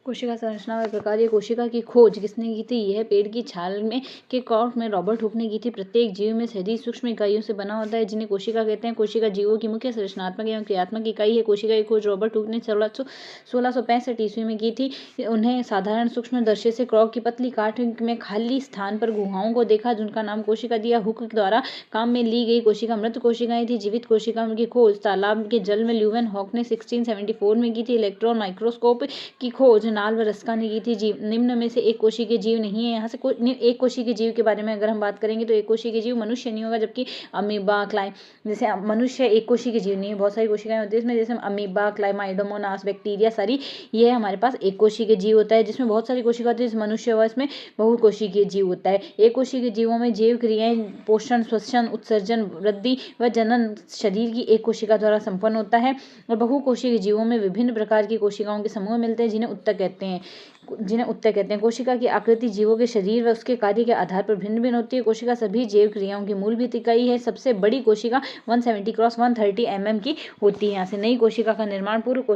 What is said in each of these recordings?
कोशिका संरचना व प्रकार। ये कोशिका की खोज किसने की थी? यह पेड़ की छाल में के कॉर्क में रॉबर्ट हुक ने की थी। प्रत्येक जीव में शरीर सूक्ष्म इकाइयों से बना होता है जिन्हें कोशिका कहते हैं। कोशिका जीवों की मुख्य संरचनात्मक एवं क्रियात्मक इकाई है। कोशिका की खोज रॉबर्ट हुक ने 1665 ईस्वी में की थी। उन्हें साधारण सूक्ष्मदर्शी से कॉर्क की पतली काट में खाली स्थान पर गुहाओं को देखा जिनका नाम कोशिका दिया। हुक द्वारा काम में ली गई कोशिका मृत कोशिकाएं थी। जीवित कोशिकाओं की खोज तालाब के जल में ल्यूवेन हॉक ने 1674 में की थी। इलेक्ट्रॉन माइक्रोस्कोप की खोज नाल व रस्का ने की थी। जीव निम्न में से एक कोशिकीय के जीव नहीं है। यहाँ से एक कोशिकीय के जीव के बारे में अगर हम बात करेंगे तो एक कोशिकीय के जीव मनुष्य नहीं होगा, जबकि अमीबा जैसे मनुष्य एक कोशिकीय के जीव नहीं है, बहुत सारी कोशिकाएं होती है इसमें, जैसे अमीबा, क्लाइमाइडोमोनास, बैक्टीरिया, सारी ये हमारे पास एक कोशिकीय के जीव होता है। जिसमें बहुत सारी कोशिका होती है, जैसे मनुष्य हुआ इसमें बहुकोशिकीय जीव होता है। एक कोशिकीय जीवों में जैव क्रियाएं पोषण, श्वसन, उत्सर्जन, वृद्धि व जनन शरीर की एक कोशिका द्वारा संपन्न होता है। और बहुकोशिकीय जीवों में विभिन्न प्रकार की कोशिकाओं के समूह मिलते हैं जिन्हें उत्तक कहते हैं। कोशिका की आकृति जीवों के शरीर व उसके कार्य के आधार पर भिन्न भिन्न होती है। कोशिका सभी जैव क्रियाओं की मूलभूत इकाई है। सबसे बड़ी कोशिका 170x130 mm की होती है। यहाँ से नई कोशिका का निर्माण पूर्व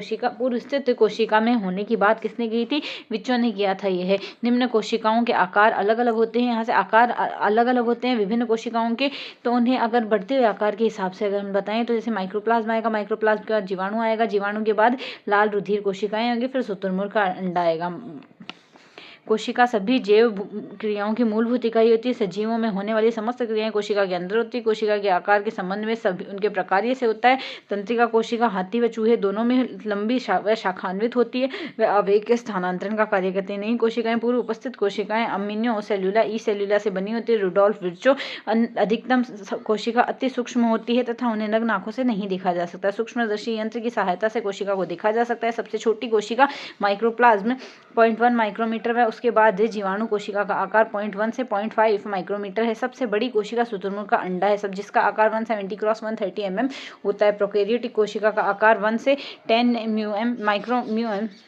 स्थित कोशिका में होने की बात किसने की थी? विच्चो ने किया था। यह निम्न कोशिकाओं के आकार अलग अलग होते हैं। यहाँ से आकार अलग अलग होते हैं विभिन्न कोशिकाओं के, तो उन्हें अगर बढ़ते हुए आकार के हिसाब से अगर हम बताएं तो जैसे माइक्रोप्लाज्म आएगा, माइक्रोप्लाज्म के बाद जीवाणु आएगा, जीवाणु के बाद लाल रुधिर कोशिकाएं आएंगी, फिर शुतुरमुर्ग का अंडा आएगा। कोशिका सभी जैव क्रियाओं की मूलभूत इकाई होती है। सजीवों में होने वाली समस्त क्रियाएं कोशिका के अंदर होती है। कोशिका के आकार के संबंध में सभी उनके प्रकार से होता है। तंत्रिका कोशिका हाथी व चूहे दोनों में लंबी व शाखान्वित होती है। वे आवेग के स्थानांतरण का कार्य करते हैं। नई कोशिकाएं पूर्व उपस्थित कोशिकाएं अमीनो सेल्यूला ई सेल्यूला से बनी होती है। रुडोल्फ विर्चो अधिकतम कोशिका अति सूक्ष्म होती है तथा उन्हें नग्न आंखों से नहीं देखा जा सकता। सूक्ष्मदर्शी यंत्र की सहायता से कोशिका को देखा जा सकता है। सबसे छोटी कोशिका माइक्रोप्लाज्म 0.1 माइक्रोमीटर व उसके बाद जीवाणु कोशिका का आकार 0.1 से 0.5 माइक्रोमीटर है। सबसे बड़ी कोशिका शुतुरमुर्ग का अंडा है, जिसका आकार 170x130 mm होता है। प्रोकैरियोटिक कोशिका का आकार 1 से 10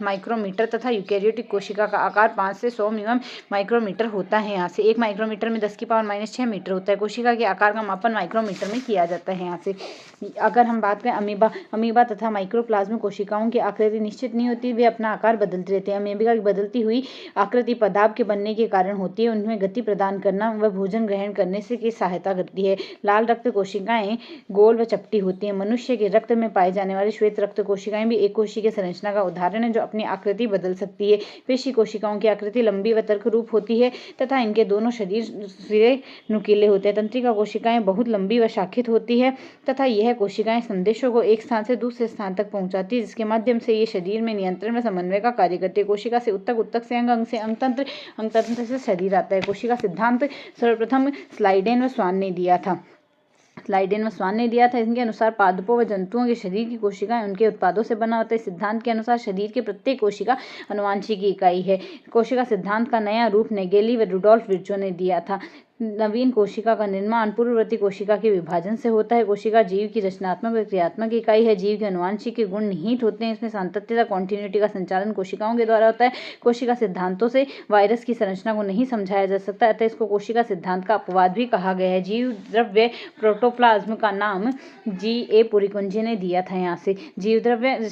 माइक्रोमीटर तथा यूकैरियोटिक कोशिका का आकार 5 से 100 mm माइक्रोमीटर होता है। यहाँ से 1 माइक्रोमीटर में 10⁻⁻6 मीटर होता है। कोशिका के आकार का मापन माइक्रोमीटर में किया जाता है। यहाँ से अगर हम बात करें अमीबा तथा माइक्रोप्लाज्म कोशिकाओं की आकृति निश्चित नहीं होती, वे अपना आकार बदलते रहते हैं। अमीबा की बदलती हुई आकृति पदार्थ के बनने के कारण होती है। उनमें गति प्रदान करना व भोजन ग्रहण करने से की सहायता करती है। लाल रक्त कोशिकाएं गोल व चपटी होती हैं। मनुष्य के रक्त में पाए जाने वाली श्वेत रक्त कोशिकाएं भी एक कोशिकीय संरचना का उदाहरण है जो अपनी आकृति बदल सकती है। पेशी कोशिकाओं की आकृति लंबी व तर्क रूप होती है तथा इनके दोनों शरीर सिरे नुकीले होते हैं। तंत्रिका कोशिकाएं बहुत लंबी व शाखित होती है तथा यह कोशिकाएं संदेशों को एक स्थान से दूसरे स्थान तक पहुंचाती है, जिसके माध्यम से ये शरीर में नियंत्रण व समन्वय का कार्य करती है। कोशिका से उत्तक, उत्तक से अंग, अंग से अंगतंत्र, अंगतंत्र से शरीर आता है। कोशिका सिद्धांत सर्वप्रथम स्लाइडेन व स्वान ने दिया था। इनके अनुसार पादपों व जंतुओं के शरीर की कोशिकाएं उनके उत्पादों से बना होता है। सिद्धांत के अनुसार शरीर के प्रत्येक कोशिका अनुवांशिक इकाई है। कोशिका सिद्धांत का नया रूप नेगेली व रुडोल्फ विर्चो ने दिया था। नवीन कोशिका का निर्माण पूर्ववर्ती कोशिका के विभाजन से होता है। कोशिका जीव की रचनात्मक व क्रियात्मक इकाई है। जीव के अनुवांशिक के गुण निहित होते हैं। इसमें सातत्यता, कॉन्टिन्यूटी का संचालन कोशिकाओं के द्वारा होता है। कोशिका सिद्धांतों से वायरस की संरचना को नहीं समझाया जा सकता, अतः इसको कोशिका सिद्धांत का अपवाद भी कहा गया है। जीव द्रव्य प्रोटोप्लाज्म का नाम G.A. पुरीकुंजे ने दिया था। यहाँ से जीव द्रव्य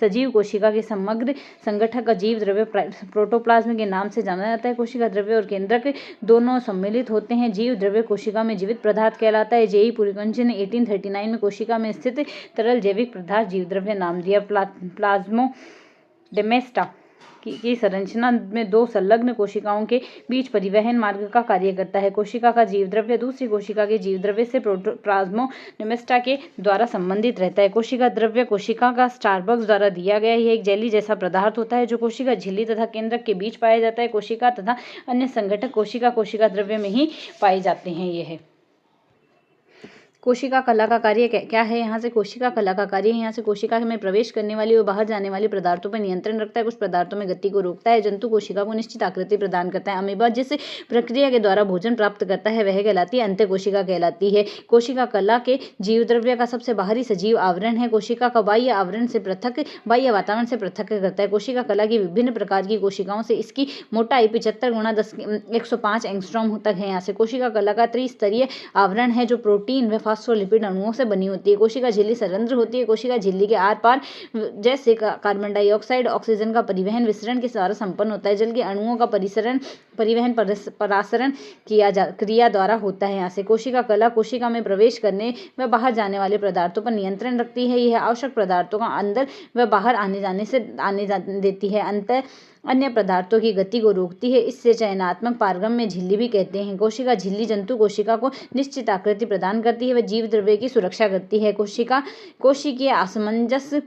सजीव कोशिका के समग्र संगठक का जीव द्रव्य प्रोटोप्लाज्म के नाम से जाना जाता है। कोशिका द्रव्य और केंद्रक दोनों सम्मिलित होते हैं। जीव द्रव्य कोशिका में जीवित पदार्थ कहलाता है। J.E. पुरीकुंजे ने 1839 में कोशिका में स्थित तरल जैविक पदार्थ जीव द्रव्य नाम दिया। प्लाज्मोडेमाटा की संरचना में दो संलग्न कोशिकाओं के बीच परिवहन मार्ग का कार्य करता है। कोशिका का जीव द्रव्य दूसरी कोशिका के जीव द्रव्य से प्लाज्मोडेमाटा के द्वारा संबंधित रहता है। कोशिका द्रव्य कोशिका का स्टारबक्स द्वारा दिया गया यह एक जेली जैसा पदार्थ होता है जो कोशिका झिल्ली तथा केंद्रक के बीच पाया जाता है। कोशिका तथा अन्य संगठक कोशिका द्रव्य में ही पाए जाते हैं। यह कोशिका कला का कार्य क्या है? यहाँ से कोशिका कला का कार्य यहाँ से कोशिका में प्रवेश करने वाली और बाहर जाने वाली पदार्थों पर नियंत्रण रखता है। कुछ पदार्थों में गति को रोकता है। जंतु कोशिका को निश्चित आकृति प्रदान करता है। अमीबा जिस प्रक्रिया के द्वारा भोजन प्राप्त करता है वह कहलाती है अंत्य कोशिका कहलाती है। कोशिका कला के जीव द्रव्य का सबसे बाहरी सजीव आवरण है। कोशिका का बाह्य आवरण से पृथक बाह्य वातावरण से पृथक करता है। कोशिका कला की विभिन्न प्रकार की कोशिकाओं से इसकी मोटाई 75 × 105 एंगस्ट्रॉम तक है। यहाँ से कोशिका कला का त्रिस्तरीय आवरण है जो प्रोटीन व फॉस्फोलिपिड अणुओं से बनी होती है। कोशिका झिल्ली संरंध्र होती है। कोशिका झिल्ली के आर पार जैसे कार्बन डाइऑक्साइड ऑक्सीजन का परिवहन विसरण के द्वारा संपन्न होता है। जल के अणुओं का परिवहन परासरण क्रिया द्वारा होता है। यहाँ से कोशिका कला कोशिका में प्रवेश करने व बाहर जाने वाले पदार्थों पर नियंत्रण रखती है। यह आवश्यक पदार्थों का अंदर व बाहर आने जाने देती है। अन्य पदार्थों की गति को रोकती है। इससे चयनात्मक पारगम्य झिल्ली भी कहते हैं। कोशिका झिल्ली जंतु कोशिका को निश्चित आकृति प्रदान करती है व जीव द्रव्य की सुरक्षा करती है। कोशिकीय आमंजस्य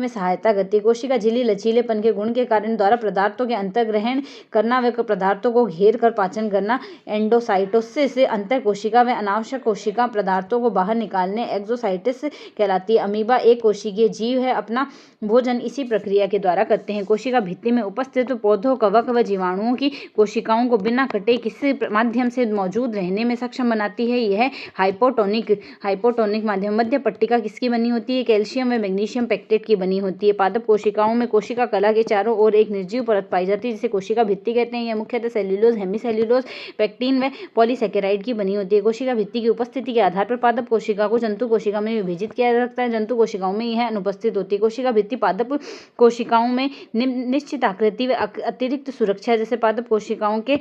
में सहायता करती है। कोशिका झिल्ली लचीलेपन के गुण के कारण द्वारा पदार्थों के अंतर्ग्रहण करना व पदार्थों को घेर कर पाचन करना, एंडोसाइटोसिस अंतर कोशिका व अनावश्यक कोशिका पदार्थों को बाहर निकालने एक्सोसाइटिस कहलाती है। अमीबा एक कोशिकीय जीव है। अपना भोजन इसी प्रक्रिया के द्वारा करते हैं। कोशिका भित्ति में उपस्थित पौधों, कवक व जीवाणुओं की कोशिकाओं को बिना कटे किसी माध्यम से मौजूद रहने में सक्षम बनाती है। यह हाइपोटोनिक माध्यम। मध्य पट्टिका किसकी बनी होती है? कैल्शियम व मैग्नीशियम पेक्टेट की बनी होती है। पादप कोशिकाओं में कोशिका कला के चारों ओर एक निर्जीव परत पाई जाती है जिसे कोशिका भित्ति कहते हैं। यह मुख्यतः सेल्यूलोज, हेमीसेल्यूलोज, पेक्टिन व पॉलीसेकेराइड की बनी होती है। कोशिका भित्ति की उपस्थिति के आधार पर पादप कोशिका को जंतु कोशिका में विभाजित किया जा सकता है। जंतु कोशिकाओं में यह अनुपस्थित होती है। कोशिका भित्ति पादप कोशिकाओं में निश्चित आकृति व अतिरिक्त सुरक्षा जैसे पादप कोशिकाओं के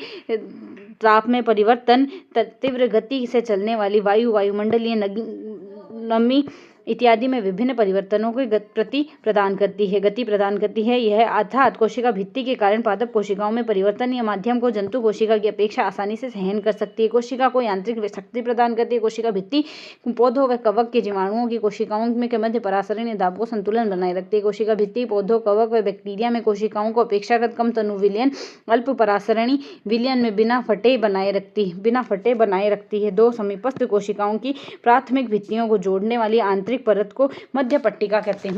ताप में परिवर्तन, तीव्र गति से चलने वाली वायुमंडलीय नमी इत्यादि में विभिन्न परिवर्तनों को गति प्रदान करती है। यह अर्थात कोशिका भित्ति के कारण पादप कोशिकाओं में परिवर्तन या माध्यम को जंतु कोशिका की अपेक्षा आसानी से सहन कर सकती है। कोशिका को यांत्रिक शक्ति प्रदान करती है। कोशिका भित्ति पौधों व कवक के जीवाणुओं की कोशिकाओं में के मध्य परासरणीय दाब को संतुलन बनाए रखती है। कोशिका भित्ति पौधों, कवक व बैक्टीरिया में कोशिकाओं को अपेक्षाकृत कम तनु विलयन, अल्प परासरणी विलयन में बिना फटे बनाए रखती है। दो समीपस्थ कोशिकाओं की प्राथमिक भित्तियों को जोड़ने वाली आंतरिक परत को मध्य पट्टिका कहते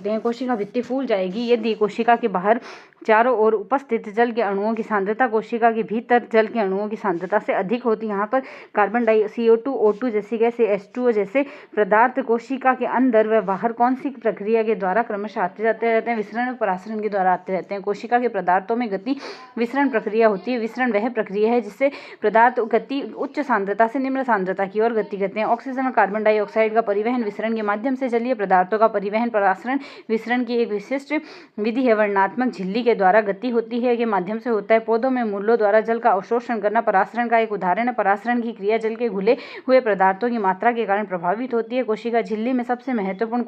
हैं। कोशिका भित्ति फूल जाएगी यदि कोशिका के बाहर चारों ओर उपस्थित जल के अणुओं की सांद्रता कोशिका के भीतर जल के अणुओं की सांद्रता से अधिक होती है। यहाँ पर कार्बन CO2, O2 जैसी गैस, H2O जैसे पदार्थ कोशिका के अंदर व बाहर कौन सी प्रक्रिया के द्वारा क्रमशः आते जाते रहते हैं? विसरण और परासरण के द्वारा आते रहते हैं। कोशिका के पदार्थों में गति विसरण प्रक्रिया होती है। विसरण वह प्रक्रिया है जिससे पदार्थ गति उच्च सांद्रता से निम्न सांद्रता की ओर गति करते हैं। ऑक्सीजन और कार्बन डाइऑक्साइड का परिवहन विसरण के माध्यम से, जलीय पदार्थों का परिवहन परासरण विसरण की एक विशिष्ट विधि है। वर्णनात्मक झिल्ली के द्वारा गति होती है के माध्यम से होता है। पौधों में मूलों द्वारा जल का अवशोषण करना परासरण का एक उदाहरण है। परासरण की क्रिया जल के घुले हुए पदार्थों की मात्रा के कारण प्रभावित होती है। कोशिका झिल्ली में सबसे महत्वपूर्ण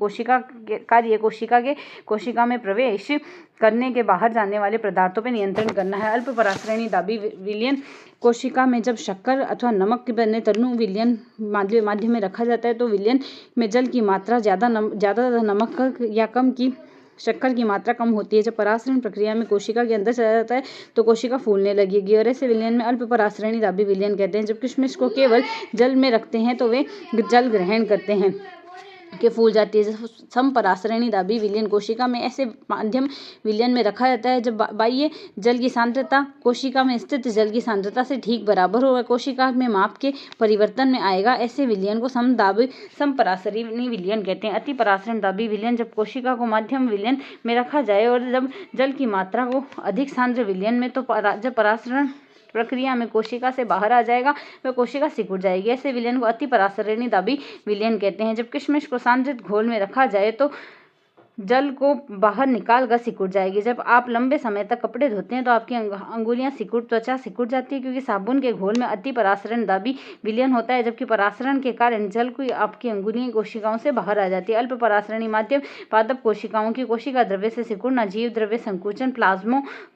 कोशिका में प्रवेश करने के बाहर जाने वाले पदार्थों पर नियंत्रण करना है। अल्प परासरणी दाबी विलयन कोशिका में जब शक्कर अथवा नमक के बने तनु विलयन माध्यम में रखा जाता है तो विलयन में जल की मात्रा ज़्यादा नमक या कम की शक्कर की मात्रा कम होती है। जब परासरण प्रक्रिया में कोशिका के अंदर चला जाता है तो कोशिका फूलने लगेगी और ऐसे विलयन में अल्प परासरणी दाबी विलयन कहते हैं। जब किशमिश को केवल जल में रखते हैं तो वे जल ग्रहण करते हैं के फूल जाती है। सम परासरणी दाबी विलयन कोशिका में ऐसे माध्यम विलयन में रखा जाता है जब बाह्य जल की सांद्रता कोशिका में स्थित जल की सांद्रता से ठीक बराबर होगा, कोशिका में माप के परिवर्तन में आएगा। ऐसे विलयन को सम परासरणी विलयन कहते हैं। अति परासरण दाबी विलयन जब कोशिका को माध्यम विलयन में रखा जाए और जब जल की मात्रा को अधिक सांद्र विलयन में तो जब परासरण प्रक्रिया में कोशिका से बाहर आ जाएगा वह कोशिका सिकुड़ जाएगी। ऐसे विलयन को अति परासरणी दाबी विलयन कहते हैं। जब किशमिश को सांद्रित घोल में रखा जाए तो जल को बाहर निकाल कर सिकुड़ जाएगी। जब आप लंबे समय तक कपड़े धोते हैं तो आपकी अंगुलियां त्वचा सिकुड़ जाती है क्योंकि साबुन के घोल में अति परासरण दाबी विलयन होता है, जबकि परासरण के कारण जल को आपकी अंगुलियां कोशिकाओं से बाहर आ जाती है। अल्प परासरणी माध्यम पादप कोशिकाओं की कोशिका द्रव्य से सिकुड़ना जीव द्रव्य संकुचन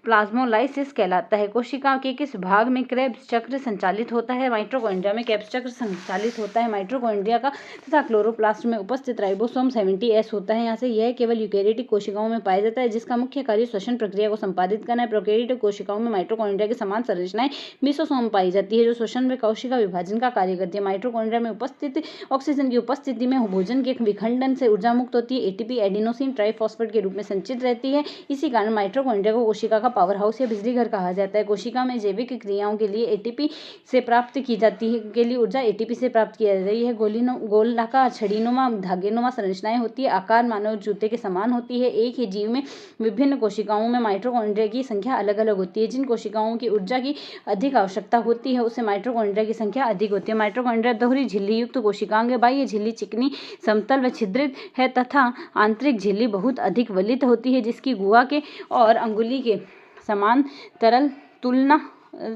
प्लाज्मोलाइसिस कहलाता है। कोशिका के किस भाग में क्रेब्स चक्र संचालित होता है? माइटोकॉन्ड्रिया में क्रेब्स चक्र संचालित होता है। माइटोकॉन्ड्रिया का तथा क्लोरोप्लास्ट में उपस्थित राइबोसोम 70S होता है। यहाँ से यह केवल यूकेरियोटिक कोशिकाओं में पाया जाता है जिसका मुख्य कार्य श्वसन प्रक्रिया को संपादित करना है। प्रोकैरियोटिक कोशिकाओं में माइटोकॉन्ड्रिया की समान संरचनाएं मेसोसोम पाई जाती है जो श्वसन व कोशिका विभाजन का कार्य करती है। माइटोकॉन्ड्रिया में उपस्थित ऑक्सीजन की उपस्थिति में भोजन के विखंडन से ऊर्जा मुक्त होती है। एटीपी एडिनोसिन ट्राइफॉस्फेट के रूप में संचित रहती है। इसी कारण माइटोकॉन्ड्रिया को कोशिका का पावर हाउस या बिजली घर कहा जाता है। कोशिका में जैविक क्रियाओं के लिए एटीपी से प्राप्त की जाती है के लिए ऊर्जा एटीपी से प्राप्त की जाती है। यह गोलाकार छड़ीनुमा धागेनुमा संरचनाएं होती है। आकार मानव जूते के समान होती है। एक ही जीव में विभिन्न कोशिकाओं में माइटोकॉन्ड्रिया की संख्या अलग अलग होती है। जिन कोशिकाओं की ऊर्जा की अधिक आवश्यकता होती है उससे माइटोकॉन्ड्रिया की संख्या अधिक होती है। माइटोकॉन्ड्रिया दोहरी झिल्ली युक्त कोशिकांग है। बाह्य झिल्ली चिकनी, समतल व छिद्रित है तथा आंतरिक झिल्ली बहुत अधिक वलित होती है, जिसकी गुहा के और अंगुली के समान तरल तुलना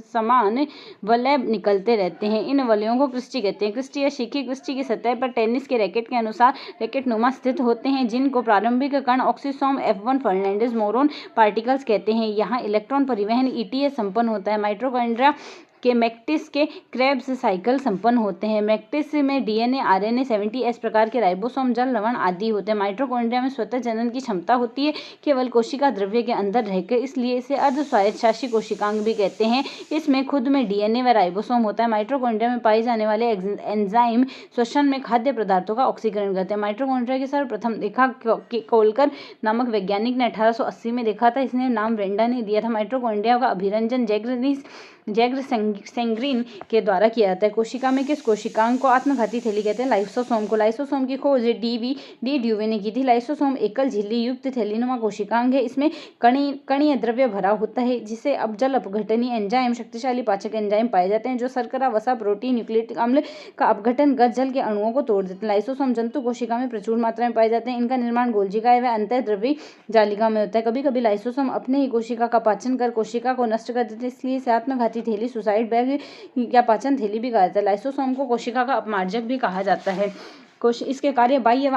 समान वलय निकलते रहते हैं। इन वलयों को क्रिस्टी कहते हैं। क्रिस्टी या शीखी क्रिस्टी की सतह पर टेनिस के रैकेट के अनुसार रैकेटनुमा स्थित होते हैं, जिनको प्रारंभिक कण oxysome F1 Fernandez moron particles कहते हैं। यहाँ इलेक्ट्रॉन परिवहन ETS संपन्न होता है। माइटोकॉन्ड्रिया के मैट्रिक्स के क्रेब्स साइकिल संपन्न होते हैं। मैट्रिक्स में DNA, RNA, 70S प्रकार के राइबोसोम, जल, लवण आदि होते हैं। माइटोकॉन्ड्रिया में स्वतः जनन की क्षमता होती है, केवल कोशिका द्रव्य के अंदर रहकर, इसलिए इसे अर्धस्वायत्तशासी कोशिकांग भी कहते हैं। इसमें खुद में DNA व राइबोसोम होता है। माइटोकॉन्ड्रिया में पाए जाने वाले एंजाइम श्वसन में खाद्य पदार्थों का ऑक्सीकरण करते हैं। माइटोकॉन्ड्रिया की सर्वप्रथम देखा कोलकर नामक वैज्ञानिक ने 1880 में देखा था। इसने नाम ब्रेंडा ने दिया था। माइटोकॉन्ड्रिया का अभिरंजन जैग्र सेंग्रीन के द्वारा किया जाता है। कोशिका में किस कोशिकांग को आत्मघाती थैली कहते हैं? लाइसोसोम को। लाइसोसोम की खोज डी ड्यूवे ने की थी। लाइसोसोम एकल झिल्ली युक्त थैलीनुमा कोशिकांग है। इसमें कणीय द्रव्य भरा होता है, जिसे अब जल अपघटनीय एंजाइम, शक्तिशाली पाचक एंजाइम पाए जाते हैं, जो शर्करा, वसा, प्रोटीन, न्यूक्लिक अम्ल का अपघटन कर जल के अणुओं को तोड़ देते हैं। लाइसोसोम जंतु कोशिका में प्रचुर मात्रा में पाए जाते हैं। इनका निर्माण गोल्जिकाएं व अंतःद्रव्यी जालिका में होता है। कभी कभी लाइसोसोम अपने ही कोशिका का पाचन कर कोशिका को नष्ट कर देते हैं, इसलिए इसे आत्मघाती थैली, सुसाइड बैग या पाचन थैली भी कहा जाता है। लाइसोसोम को कोशिका का अपमार्जक भी कहा जाता है। इसके कार्य बाह्य व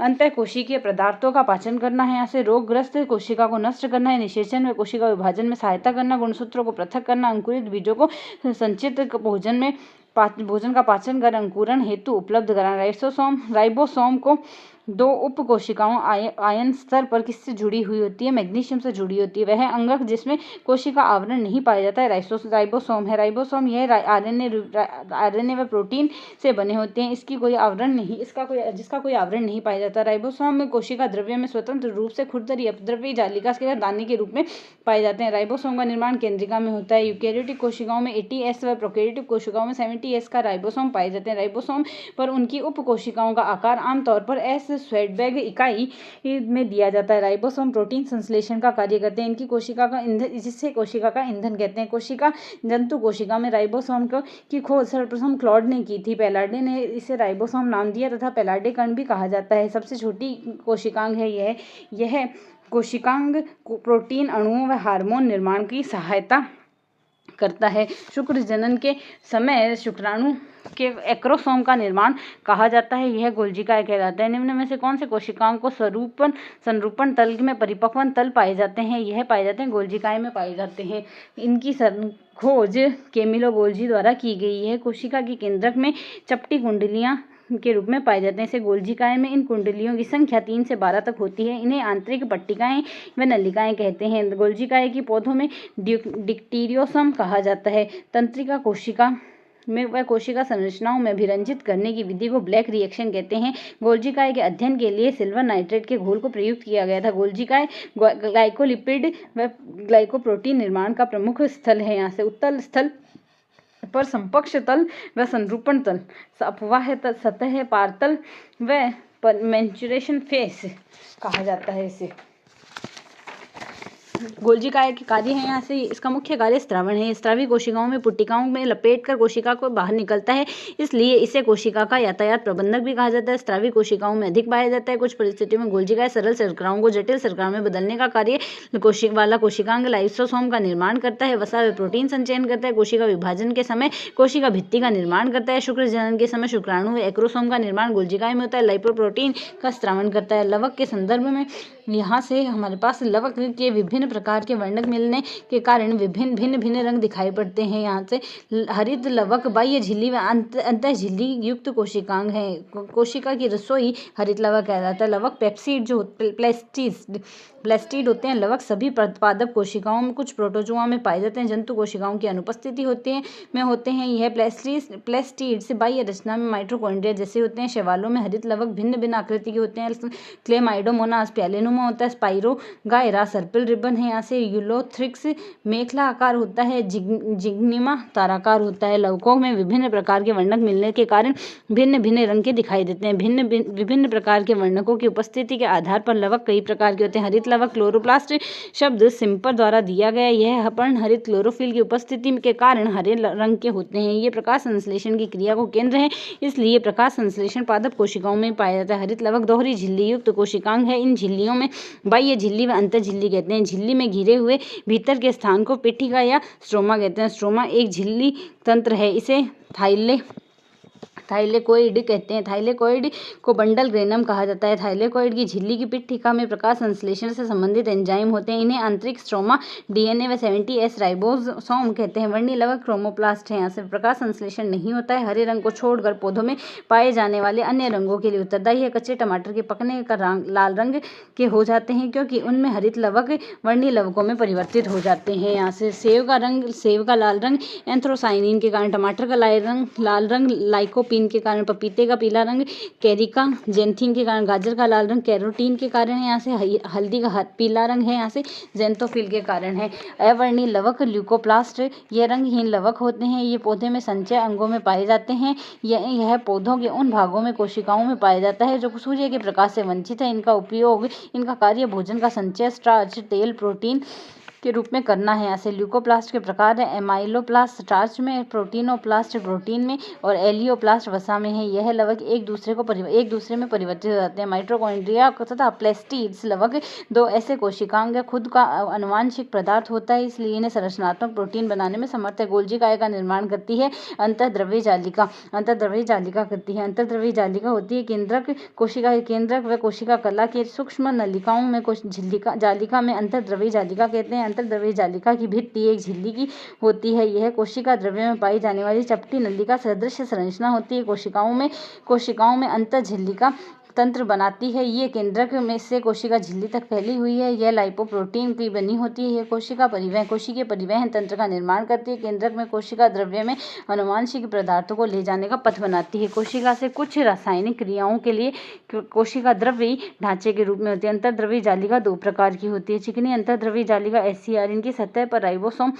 अंतः कोशिकीय पदार्थों का पाचन करना है। यहाँ से रोगग्रस्त कोशिका को नष्ट करना है। निषेचन में कोशिका विभाजन में सहायता करना, गुणसूत्रों को पृथक करना, अंकुरित बीजों को संचित भोजन का पाचन कर अंकुरण हेतु उपलब्ध कराना। राइबोसोम को दो उप कोशिकाओं आयन स्तर पर किससे जुड़ी हुई होती है? मैग्नीशियम से जुड़ी होती है। वह अंगक जिसमें कोशिका आवरण नहीं पाया जाता है राइबोसोम है। राइबोसोम यह आरएनए व प्रोटीन से बने होते हैं। जिसका कोई आवरण नहीं पाया जाता। राइबोसोम में कोशिका द्रव्य में स्वतंत्र रूप से खुरदरी अपद्रव्यी जालिका के दाने के रूप में पाए जाते हैं। राइबोसोम का निर्माण केंद्रिका में होता है। यूकेरियोटिक कोशिकाओं में 80S व प्रोकैरियोटिक कोशिकाओं में 70S का राइबोसोम पाए जाते हैं। राइबोसोम पर उनकी उप कोशिकाओं का आकार आमतौर पर स्वेटबैग इकाई में दिया जाता है। राइबोसोम प्रोटीन संश्लेषण का कार्य करते हैं। इनकी कोशिका का ईंधन, जिससे कोशिका का ईंधन कहते हैं। जंतु कोशिका में राइबोसोम की खोज सर्वप्रथम क्लॉड ने की थी। पेलार्डे ने इसे राइबोसोम नाम दिया तथा पेलार्डे कण भी कहा जाता है। सबसे छोटी कोशिकांग है यह कोशिकांग प्रोटीन अणुओं व हार्मोन निर्माण की सहायता करता है। शुक्र जनन के समय शुक्राणु के एक्रोसोम का निर्माण कहा जाता है। यह गोल्जिकाएं कहलाता है। निम्न में से कौन से कोशिकाओं को संरूपण तल में परिपक्वन तल पाए जाते हैं? यह पाए जाते हैं गोल्जिकाएं में पाए जाते हैं। इनकी खोज कैमिलो गोल्जी द्वारा की गई है। कोशिका के केंद्रक में चपटी कुंडलियां के रूप में पाए जाते हैं। इसे गोल्जिकाएं में इन कुंडलियों की संख्या 3 से 12 तक होती है। इन्हें आंतरिक पट्टिकाएं व नलिकाएं कहते हैं। गोल्जिकाएं की पौधों में डिक्टीरियोसम कहा जाता है। तंत्रिका कोशिका में वह कोशिका संरचनाओं में अभिरंजित करने की विधि को ब्लैक रिएक्शन कहते हैं। गोल्जिकाएं के अध्ययन के लिए सिल्वर नाइट्रेट के घोल को प्रयुक्त किया गया था। गोल्जिकाएं ग्लाइकोलिपिड व ग्लाइकोप्रोटीन निर्माण का प्रमुख स्थल है। यहाँ से उत्तल स्थल पर समकक्ष तल व संरूपण तल, अपवाह सतह, पारतल व मेंचुरेशन फेस कहा जाता है इसे। गोल्जिकाएं के कार्य हैं। यहाँ से इसका मुख्य कार्य स्त्रावण है। स्त्रावी कोशिकाओं में पुट्टिकाओं में लपेट कर कोशिका को बाहर निकलता है, इसलिए इसे कोशिका का यातायात प्रबंधक भी कहा जाता है। स्त्रावी कोशिकाओं में अधिक पाया जाता है। कुछ परिस्थितियों में गोल्जिकाएं सरल शर्कराओं को जटिल शर्करा में बदलने का कार्य वाला कोशिकांग लाइसोसोम का निर्माण करता है। वसा व प्रोटीन संचयन करता है। कोशिका विभाजन के समय कोशिका भित्ति का निर्माण करता है। शुक्र जनन के समय शुक्राणु व एक्रोसोम का निर्माण गोल्जिकाएं में होता है। लाइपोप्रोटीन का स्त्रावण करता है। लवक के संदर्भ में यहाँ से हमारे पास लवक के विभिन्न प्रकार के वर्णक मिलने के कारण भिन्न रंग दिखाई पड़ते हैं। यहाँ से हरित लवक बाह्य झिल्ली व अंतः झिल्ली युक्त कोशिकांग है। कोशिका की रसोई हरित लवक कहलाता है। लवक पेप्सिड जो प्लेस्टिड होते हैं। लवक सभी पादप कोशिकाओं में, कुछ प्रोटोजोआ में पाए जाते हैं। जंतु कोशिकाओं की अनुपस्थिति होते हैं। यह प्लेस्टिड से बाह्य रचना में माइटोकॉन्ड्रिया जैसे होते हैं। शैवालों में हरित लवक भिन्न आकृति के होते हैं। क्लेमाइडोमोनास प्यालेनुमा नुमा होता है। स्पाइरोगायरा सर्पिल रिबन है यहाँ से। यूलोथ्रिक्स मेखला आकार होता है। जिग्निमा ताराकार होता है। लवकों में विभिन्न प्रकार के वर्णक मिलने के कारण भिन्न भिन्न रंग के दिखाई देते हैं। विभिन्न प्रकार के वर्णकों की उपस्थिति के आधार पर लवक कई प्रकार के होते हैं। हरित लवक क्लोरोप्लास्ट शब्द सिम्पर द्वारा दिया गया। यह पर्ण हरित क्लोरोफिल की उपस्थिति के कारण हरे रंग के होते हैं। ये प्रकाश संश्लेषण की क्रिया को केंद्र है, इसलिए प्रकाश संश्लेषण पादप कोशिकाओं में पाया जाता है। हरित लवक दोहरी झिल्ली युक्त कोशिकांग है। इन झिल्लियों में बाह्य झिल्ली व अंतर झिल्ली कहते हैं। झिल्ली में घिरे हुए भीतर के स्थान को पेटिका या स्ट्रोमा कहते हैं। स्ट्रोमा एक झिल्ली तंत्र है। इसे थाइलेकोइड कहते हैं। थाइलेकोइड को बंडल ग्रेनम कहा जाता है। थाइलेकोइड की झिल्ली की पीठिका में प्रकाश संश्लेषण से संबंधित एंजाइम होते हैं। इन्हें आंतरिक स्ट्रोमा, डीएनए व 70S राइबोसोम कहते हैं। वर्णी लवक क्रोमोप्लास्ट है। यहाँ से प्रकाश संश्लेषण नहीं होता है। हरे रंग को छोड़कर पौधों में पाए जाने वाले अन्य रंगों के लिए उत्तरदायी है। कच्चे टमाटर के पकने का रंग लाल रंग के हो जाते हैं क्योंकि उनमें हरित लवक वर्णी लवकों में परिवर्तित हो जाते हैं। यहाँ से सेब का लाल रंग एंथ्रोसाइनिन के कारण, टमाटर का लाल रंग लाइकोपीन के कारण, पपीते का पीला रंग कैरिका जेंथिन के कारण, गाजर का लाल रंग कैरोटीन के कारण है। यहाँ से हल्दी का पीला रंग है यहाँ से जेंथोफिल के कारण है। अवर्णी लवक ल्यूकोप्लास्ट, ये रंगहीन लवक होते हैं। ये पौधे में संचय अंगों में पाए जाते हैं। यह पौधों के उन भागों में कोशिकाओं में पाया जाता है जो सूर्य के प्रकाश से वंचित है। इनका कार्य भोजन का संचय, स्टार्च, तेल, प्रोटीन के रूप में करना है। ऐसे ल्यूकोप्लास्ट के प्रकार है। एमाइलोप्लास्ट स्टार्च में, प्रोटीनोप्लास्ट प्रोटीन में और एलियोप्लास्ट वसा में है। यह लवक एक दूसरे में परिवर्तित हो जाते हैं। माइटोकॉन्ड्रिया तथा प्लेस्टिड्स लवक दो ऐसे कोशिकांग खुद का आनुवांशिक पदार्थ होता है, इसलिए इन्हें संरचनात्मक प्रोटीन बनाने में समर्थ है। गोल्जी काय का निर्माण करती है अंतःद्रव्य जालिका करती है। अंतःद्रव्य जालिका होती है केंद्रक, कोशिका के केंद्रक व कोशिका कला के सूक्ष्म नलिकाओं में जालिका में अंतःद्रव्य जालिका कहते हैं। अंतर्द्रव्य जालिका की भित्ति एक झिल्ली की होती है। यह कोशिका द्रव्य में पाई जाने वाली चपटी नलिका सदृश संरचना होती है। कोशिकाओं में अंतर झिल्लिका तंत्र बनाती है। ये केंद्रक में से कोशिका झिल्ली तक फैली हुई है। यह लाइपोप्रोटीन की बनी होती है। यह कोशिकीय परिवहन तंत्र का निर्माण करती है। केंद्रक में कोशिका द्रव्य में आनुवांशिक पदार्थों को ले जाने का पथ बनाती है। कोशिका से कुछ रासायनिक क्रियाओं के लिए कोशिका द्रव्य ढांचे के रूप में होती है। अंतर्द्रव्य जालिका दो प्रकार की होती है। चिकनी अंतर्द्रव्य जालिका SCR, इनकी सतह पर राइबोसोम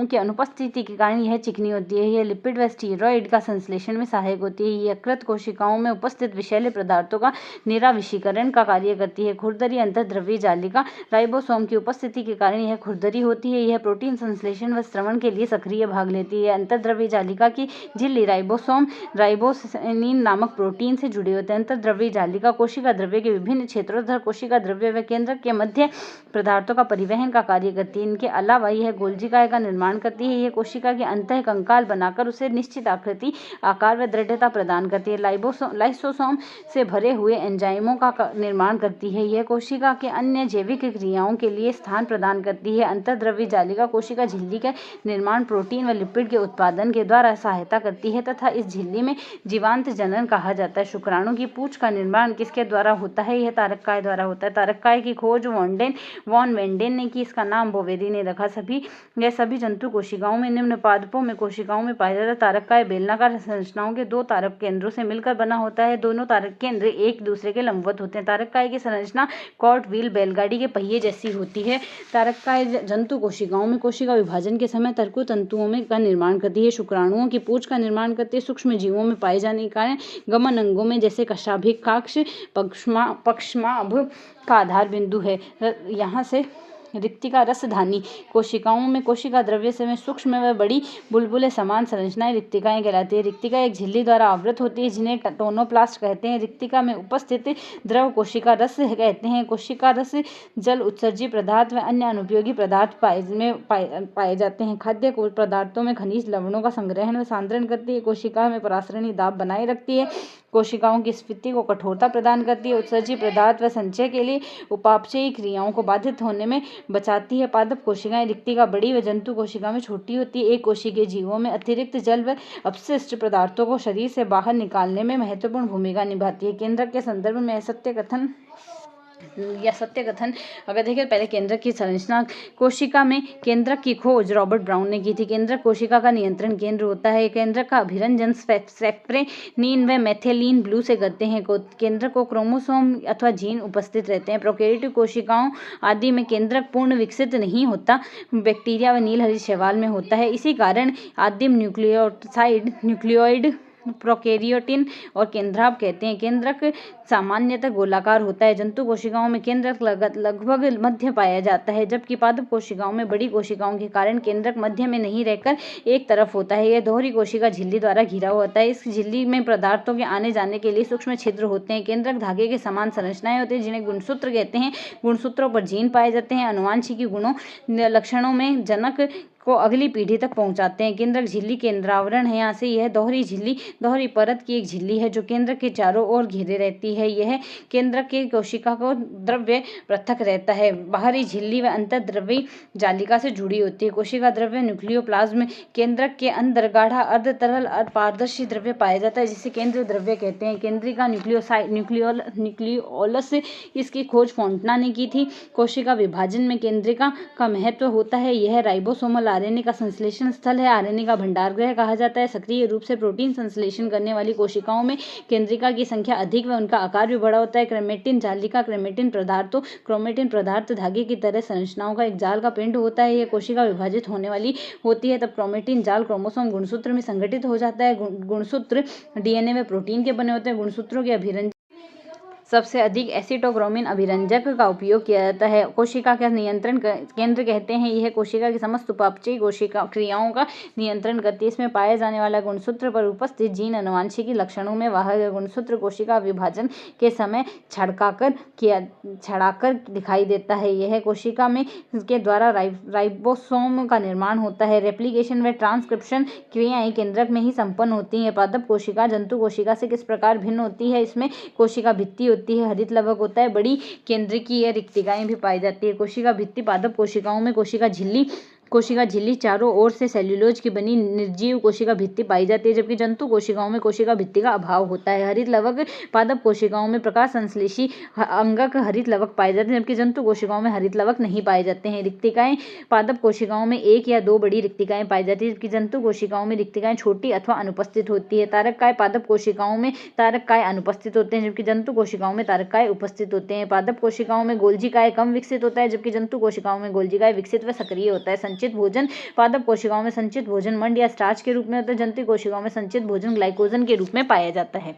की अनुपस्थिति के कारण यह चिकनी होती है। यह लिपिड व स्टीरॉयड का संश्लेषण में सहायक होती है। यह यकृत कोशिकाओं में उपस्थित विषैले पदार्थों का निराविषीकरण का कार्य करती है। खुरदरी अंतर्द्रव्य जालिका, राइबोसोम की उपस्थिति के कारण यह खुरदरी होती है। यह प्रोटीन संश्लेषण व स्रवण के लिए सक्रिय भाग लेती है। अंतर्द्रव्य जालिका की झिल्ली राइबोसिन नामक प्रोटीन से जुड़े होते हैं। अंतर्द्रव्य जालिका कोशिका द्रव्य के विभिन्न क्षेत्रों तथा कोशिका द्रव्य व केंद्रक के मध्य पदार्थों का परिवहन का कार्य करती है। इनके अलावा यह गोल्जी काय का निर्माण करती है। यह कोशिका के अंतः कंकाल बनाकर उसे निश्चित आकृति, आकार व दृढ़ता प्रदान करती है। लाइसोसोम से भरे हुए एंजाइमों का निर्माण करती है। यह कोशिका के अन्य जैविक क्रियाओं के लिए स्थान प्रदान करती है। अंतर्द्रव्य जालिका कोशिका झिल्ली के निर्माण, प्रोटीन व लिपिड के उत्पादन के द्वारा सहायता करती है तथा इस झिल्ली में जीवांत जनन कहा जाता है। शुक्राणु की पूंछ का निर्माण किसके द्वारा होता है? यह तारककाय द्वारा होता है। तारककाय की खोज वॉन वेंडेन ने की। इसका नाम बोवेरी ने रखा। सभी जंतु कोशिकाओं में निम्न पादपों में कोशिकाओं में पाया जाता है। तारककाय बेलनाकार संरचनाओं के दो तारक केंद्रों से मिलकर बना होता है। दोनों तारक केंद्र एक दूसरे के लंबवत होते हैं। तारककाय की संरचना कॉर्ड व्हील बैलगाड़ी के पहिए जैसी होती है। तारककाय जंतु कोशिकाओं में कोशिका विभाजन के समय तर्कु तंतुओं में का निर्माण करती है। शुक्राणुओं की पूंछ का निर्माण करती है। सूक्ष्म जीवों में पाए जाने के कारण गमन अंगों में जैसे कशाभिकाक्ष, पक्ष्माभ का आधार बिंदु है। यहाँ से रिक्तिका रसधानी कोशिकाओं में कोशिका द्रव्य से सूक्ष्म व बड़ी बुलबुले समान संरचनाएं रिक्तिकाएं कहलाती है। रिक्तिका एक झिल्ली द्वारा आवृत होती है जिन्हें टोनोप्लास्ट कहते हैं। रिक्तिका में उपस्थित द्रव कोशिका रस कहते हैं। कोशिका रस जल, उत्सर्जी पदार्थ व अन्य अनुपयोगी पदार्थ पाए जाते हैं। खाद्य पदार्थों में खनिज लवणों का संग्रहण व सांद्रण करती है। कोशिका में परासरणी दाब बनाए रखती है। कोशिकाओं की स्फीति को कठोरता प्रदान करती है। उत्सर्जी पदार्थ व संचय के लिए उपापचयी क्रियाओं को बाधित होने में बचाती है। पादप कोशिकाएं रिक्तिका बड़ी व जंतु कोशिका में छोटी होती है। एक कोशिकीय जीवों में अतिरिक्त जल व अपशिष्ट पदार्थों को शरीर से बाहर निकालने में महत्वपूर्ण भूमिका निभाती है। केंद्रक के संदर्भ में सत्य कथन या सत्य कथन अगर देखें, पहले केंद्रक की संरचना। कोशिका में केंद्रक की खोज रॉबर्ट ब्राउन ने की थी। केंद्रक कोशिका का नियंत्रण केंद्र होता है। केंद्रक का अभिरंजन सेफ्रेनीन व मेथिलीन ब्लू से करते हैं। केंद्रक को क्रोमोसोम अथवा जीन उपस्थित रहते हैं। प्रोकैरियोटिक कोशिकाओं आदि में केंद्रक पूर्ण विकसित नहीं होता, बैक्टीरिया व नीलहरित शैवाल में होता है। इसी कारण आदिम न्यूक्लियोइड प्रोकैरियोटिन और केंद्राभ कहते हैं। केंद्रक सामान्यतः गोलाकार होता है। जंतु कोशिकाओं में केंद्रक लगभग मध्य पाया जाता है, जबकि पादप कोशिकाओं में बड़ी कोशिकाओं के कारण केंद्रक मध्य में नहीं रहकर एक तरफ होता है। यह दोहरी कोशिका झिल्ली द्वारा घिरा होता है। इस झिल्ली में पदार्थों के आने जाने के लिए सूक्ष्म छिद्र होते हैं। केंद्रक धागे के समान संरचनाएं होती हैं, जिन्हें गुणसूत्र कहते हैं। गुणसूत्रों पर जीन पाए जाते हैं। आनुवांशिकी गुणों लक्षणों में जनक को अगली पीढ़ी तक पहुंचाते हैं। केंद्रक झिल्ली केंद्रावरण है। यहाँ से यह दोहरी झिल्ली दोहरी परत की एक झिल्ली है जो केंद्रक के चारों ओर घेरे रहती है। यह केंद्रक के कोशिका को द्रव्य पृथक रहता है। बाहरी झिल्ली व अंतर्द्रव्यी जालिका से जुड़ी होती है। कोशिका द्रव्य न्यूक्लियोप्लाज्म केंद्रक के अंदर गाढ़ा अर्ध तरल पारदर्शी द्रव्य पाया जाता है, जिसे केंद्रीय द्रव्य कहते हैं। केंद्रिका न्यूक्लियोलस इसकी खोज फोंटना ने की थी। कोशिका विभाजन में केंद्रिका का महत्व होता है। यह राइबोसोमल आरएनए का संश्लेषण स्थल है। आरएनए का भंडारगृह कहा जाता है। सक्रिय रूप से प्रोटीन संश्लेषण करने वाली कोशिकाओं में केंद्रिका की संख्या अधिक व उनका आकार भी बड़ा होता है। क्रोमेटिन जालिका क्रोमेटिन पदार्थ धागे की तरह संरचनाओं का एक जाल का पिंड होता है। यह कोशिका विभाजित होने वाली होती है, तब क्रोमेटिन जाल क्रोमोसोम गुणसूत्र में संगठित हो जाता है। गुणसूत्र डीएनए व प्रोटीन के बने होते हैं। गुणसूत्रों के अभिरंजन सबसे अधिक एसिटोक्रोमिन अभिरंजक का उपयोग किया जाता है। कोशिका का नियंत्रण केंद्र कहते हैं। यह कोशिका की समस्त उपापचयी कोशिका क्रियाओं का नियंत्रण करती है। इसमें पाए जाने वाला गुणसूत्र पर उपस्थित जीन आनुवांशिकी लक्षणों में वाहक गुणसूत्र कोशिका विभाजन के समय छड़ाकर दिखाई देता है। यह कोशिका में के द्वारा राइबोसोम का निर्माण होता है। रेप्लिकेशन व ट्रांसक्रिप्शन क्रियाएं केंद्रक में ही संपन्न होती हैं। पादप कोशिका जंतु कोशिका से किस प्रकार भिन्न होती है? इसमें कोशिका भित्ति होती है, हरित लवक होता है, बड़ी केंद्रकीय रिक्तिकाएं भी पाई जाती है। कोशिका भित्ति पादप कोशिकाओं में कोशिका झिल्ली चारों ओर से सेल्यूलोज की बनी निर्जीव कोशिका भित्ति पाई जाती है, जबकि जंतु कोशिकाओं में कोशिका भित्ति का अभाव होता है। हरित लवक पादप कोशिकाओं में प्रकाश संश्लेषी अंगक हरित लवक पाए जाते हैं, जबकि जंतु कोशिकाओं में हरित लवक नहीं पाए जाते हैं। रिक्तिकाएं पादप कोशिकाओं में एक या दो बड़ी रिक्तिकाएं पाई जाती है, जबकि जंतु कोशिकाओं में रिक्तिकाएं छोटी अथवा अनुपस्थित होती है। तारककाय पादप कोशिकाओं में तारककाय अनुपस्थित होते हैं, जबकि जंतु कोशिकाओं में तारककाय उपस्थित होते हैं। पादप कोशिकाओं में गोल्जीकाय कम विकसित होता है, जबकि जंतु कोशिकाओं में गोल्जीकाय विकसित व सक्रिय होता है। संचित भोजन पादप कोशिकाओं में संचित भोजन मंड या स्टार्च के रूप में होता है। जंतु कोशिकाओं में संचित भोजन ग्लाइकोजन के रूप में पाया जाता है।